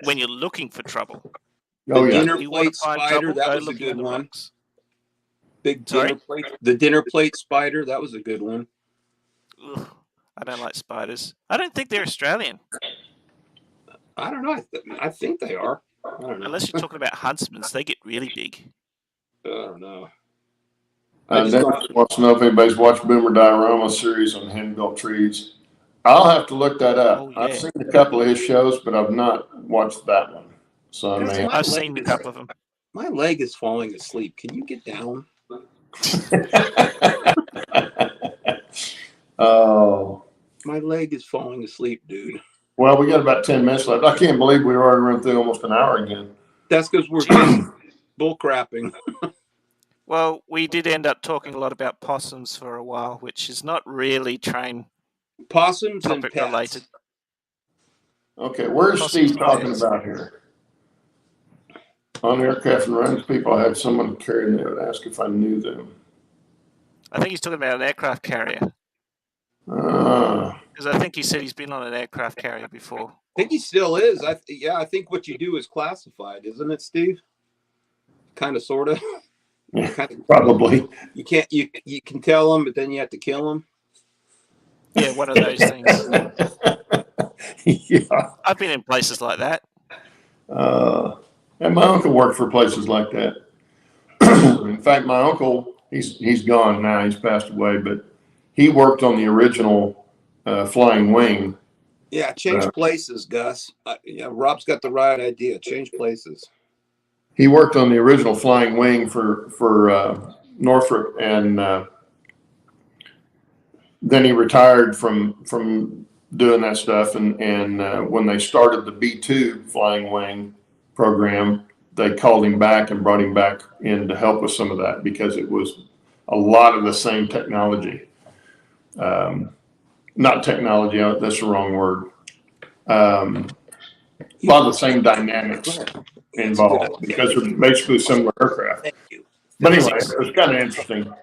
when you're looking for trouble. Oh, The yeah. dinner You want plate to find spider, trouble? that Go was a looking in good the one. rocks. Big Sorry? dinner plate. The dinner plate spider, that was a good one. Ugh, I don't like spiders. I don't think they're Australian. I don't know. I think they are. I don't know. Unless you're talking about huntsmans, they get really big. I don't know. I just Dennis wants to know if anybody's watched Boomer Diorama series on hand-built trees. I'll have to look that up. Oh, yeah. I've seen a couple of his shows, but I've not watched that one. So I Guys, may. I've seen a couple of them. My leg is falling asleep. Can you get down? Oh. My leg is falling asleep, dude. Well, we got about 10 minutes left. I can't believe we already run through almost an hour again. That's because we're bull crapping. Well, we did end up talking a lot about possums for a while, which is not really train Possums and topic pets. related. Okay, where's Possums Steve and talking pets. about here? On aircraft and runs, people, I had someone carrying them and ask if I knew them. I think he's talking about an aircraft carrier. Ah. Because I think he said he's been on an aircraft carrier before. I think he still is. I think what you do is classified, isn't it, Steve? Kind of, sort of. Yeah, probably. You can't. You can tell them, but then you have to kill them. Yeah, one of those things. Yeah. I've been in places like that. And my uncle worked for places like that. In fact, my uncle, he's gone now. He's passed away, but he worked on the original Flying Wing. Yeah, change places, Gus. Yeah, Rob's got the right idea. Change places. He worked on the original Flying Wing for Northrop, and then he retired from doing that stuff. And when they started the B-2 Flying Wing program, they called him back and brought him back in to help with some of that because it was a lot of the same technology. Not technology, that's the wrong word. A lot of the same dynamics involved because they're basically similar aircraft. Thank you. But anyway, it was kind of interesting.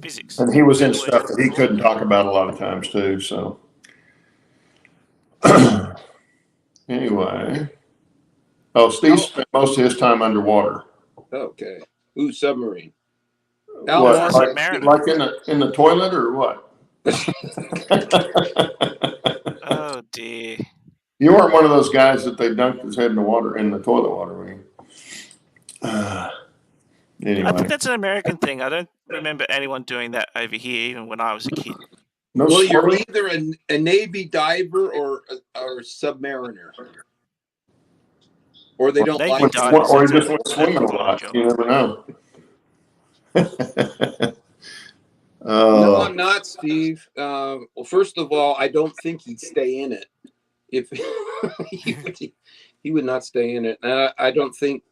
Physics. And he was in stuff that he couldn't talk about a lot of times too, so. Anyway. Oh, Steve spent most of his time underwater. Okay. Ooh, submarine. What, Submariner. like in the toilet or what? Oh dear. You weren't one of those guys that they dunked his head in the water, in the toilet water, were you? Anyway. I think that's an American thing. I don't remember anyone doing that over here, even when I was a kid. No Well, swimming? you're either a Navy diver or submariner. Or they don't Navy like divers, Or he that's just went a swimming a full-time lot. job. You never know. No, I'm not, Steve. Well, first of all, I don't think he'd stay in it. If he would not stay in it. And I don't think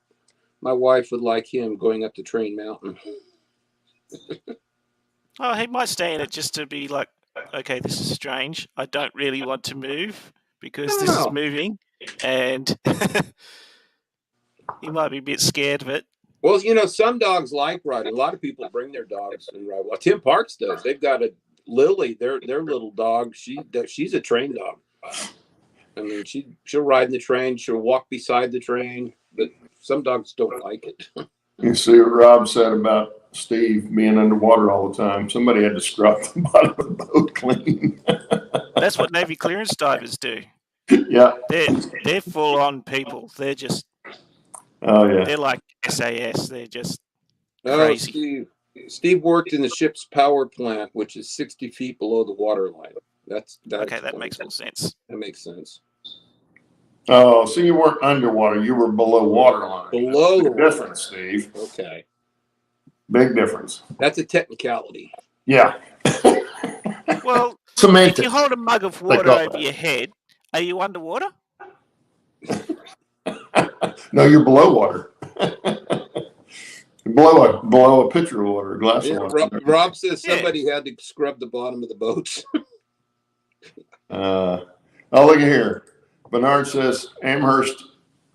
my wife would like him going up to Train Mountain. Oh, he might stay in it just to be like, okay, this is strange. I don't really want to move because this is moving. And he might be a bit scared of it. Well, some dogs like riding. A lot of people bring their dogs and ride. Well, Tim Parks does. They've got a Lily, their little dog. She's a train dog. I mean, she'll ride in the train. She'll walk beside the train. But some dogs don't like it. You see what Rob said about Steve being underwater all the time. Somebody had to scrub the bottom of the boat clean. That's what Navy clearance divers do. Yeah. They're full on people. They're just they're like SAS. They're just crazy. Steve worked in the ship's power plant, which is 60 feet below the water line. That's okay. That makes more sense. That makes sense. Oh, so you weren't underwater. You were below water line. Below the difference, Steve. Okay. Big difference. That's a technicality. Yeah. Well, Semantics. If you hold a mug of water over your head, are you underwater? No, you're below water. below a pitcher of water, a glass of water. Rob says somebody had to scrub the bottom of the boats. Oh, look at here. Bernard says Amherst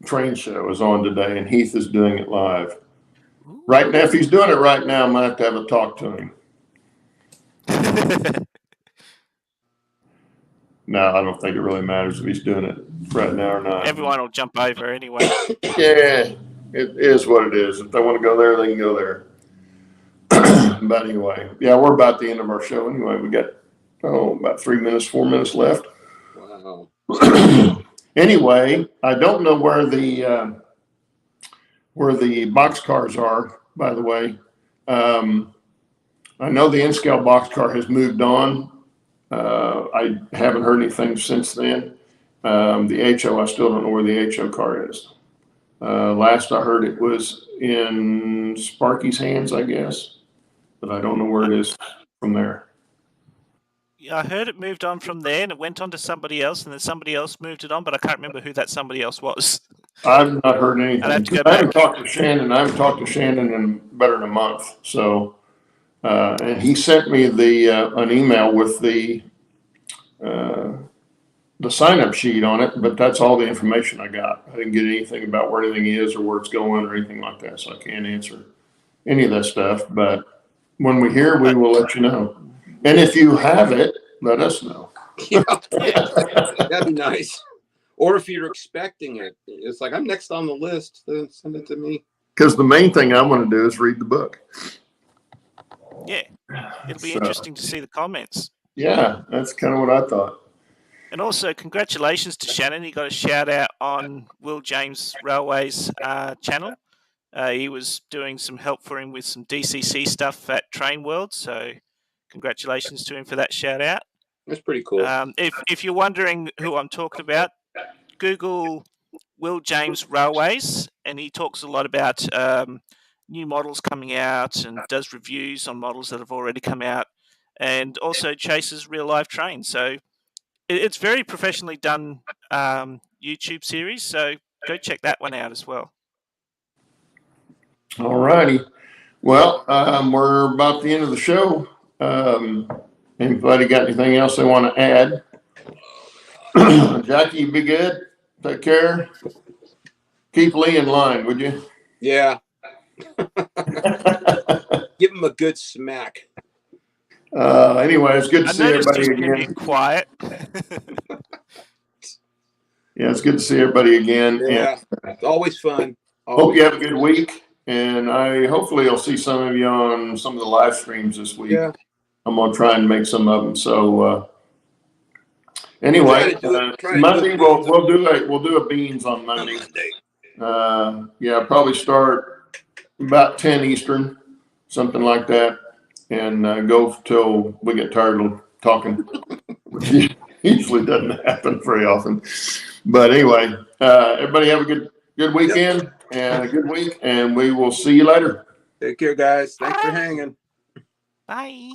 train show is on today, and Heath is doing it live. Ooh. Right now, if he's doing it right now, I might have to have a talk to him. No, I don't think it really matters if he's doing it right now or not. Everyone will jump over anyway. Yeah, it is what it is. If they want to go there, they can go there. But anyway, yeah, we're about the end of our show anyway. We got, about 4 minutes left. Wow. Anyway, I don't know where the boxcars are, by the way. I know the N-scale boxcar has moved on. I haven't heard anything since then. The HO, I still don't know where the HO car is. Last I heard it was in Sparky's hands, I guess, but I don't know where it is from there. Yeah, I heard it moved on from there and it went on to somebody else, and then somebody else moved it on, but I can't remember who that somebody else was. I've not heard anything. I'd have to go I haven't back. talked to Shannon. I haven't talked to Shannon in better than a month. So, and he sent me an email with the sign-up sheet on it, but that's all the information I got. I didn't get anything about where anything is or where it's going or anything like that, so I can't answer any of that stuff. But when we hear, we will let you know. And if you have it, let us know. Yeah, that'd be nice. Or if you're expecting it, it's like, I'm next on the list, then send it to me. Because the main thing I want to do is read the book. Yeah, it'll be interesting to see the comments. Yeah, that's kind of what I thought. And also, congratulations to Shannon. He got a shout out on Will James Railway's channel. He was doing some help for him with some DCC stuff at Train World. So, congratulations to him for that shout out. That's pretty cool. If you're wondering who I'm talking about, Google Will James Railways, and he talks a lot about new models coming out and does reviews on models that have already come out, and also chases real life trains. So it's very professionally done YouTube series. So go check that one out as well. All righty. Well, we're about the end of the show. Anybody got anything else they want to add? Jackie, be good. Take care. Keep Lee in line, would you? Yeah. Give him a good smack. Anyway, it's good to see everybody again. again. Quiet. Yeah, it's good to see everybody again. Yeah, it's always fun. Hope you have a good week, and hopefully I'll see some of you on some of the live streams this week. Yeah. I'm gonna try and make some of them. So anyway, Monday we'll do a beans on Monday. Yeah, probably start about 10 Eastern, something like that, and go till we get tired of talking, which usually doesn't happen very often. But anyway, everybody have a good weekend and a good week, and we will see you later. Take care, guys. Thanks for hanging. Bye.